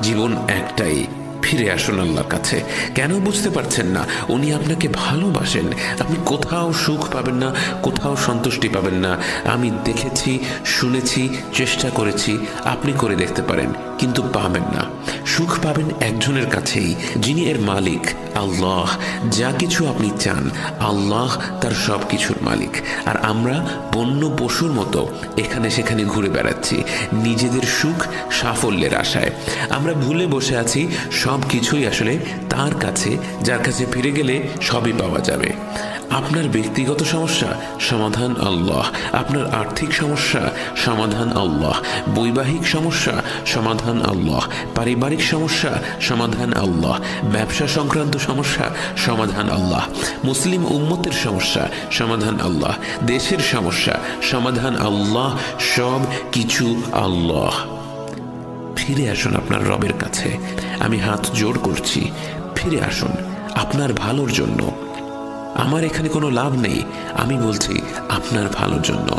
জীবন একটাই, ফিরে আসুন আল্লাহর কাছে। কেন বুঝতে পারছেন না? উনি আপনাকে ভালোবাসেন। আপনি কোথাও সুখ পাবেন না, কোথাও সন্তুষ্টি পাবেন না। আমি দেখেছি, শুনেছি, চেষ্টা করেছি, আপনি করে দেখতে পারেন, কিন্তু পাবেন না। সুখ পাবেন একজনের কাছেই, যিনি এর মালিক, আল্লাহ। যা কিছু আপনি চান, আল্লাহ তার সব কিছুর মালিক। আর আমরা বন্য পশুর মতো এখানে সেখানে ঘুরে বেড়াচ্ছি নিজেদের সুখ সাফল্যের আশায়। আমরা ভুলে বসে আছি সব কিছুই আসলে তার কাছে, যার কাছে ফিরে গেলে সবই পাওয়া যাবে। আপনার ব্যক্তিগত সমস্যা, সমাধান আল্লাহ। আপনার আর্থিক সমস্যা, সমাধান আল্লাহ। বৈবাহিক সমস্যা, সমাধান আল্লাহ। পারিবারিক সমস্যা, সমাধান আল্লাহ। ব্যবসা সংক্রান্ত সমস্যা, সমাধান আল্লাহ। মুসলিম উম্মতের সমস্যা, সমাধান আল্লাহ। দেশের সমস্যা, সমাধান আল্লাহ। সব কিছু আল্লাহ। ফিরে আসুন আপনার রবের কাছে। আমি হাত জোড় করছি, ফিরে আসুন আপনার ভালোর জন্য। আমার এখানে কোনো লাভ নেই, আমি বলছি আপনার ভালোর জন্য।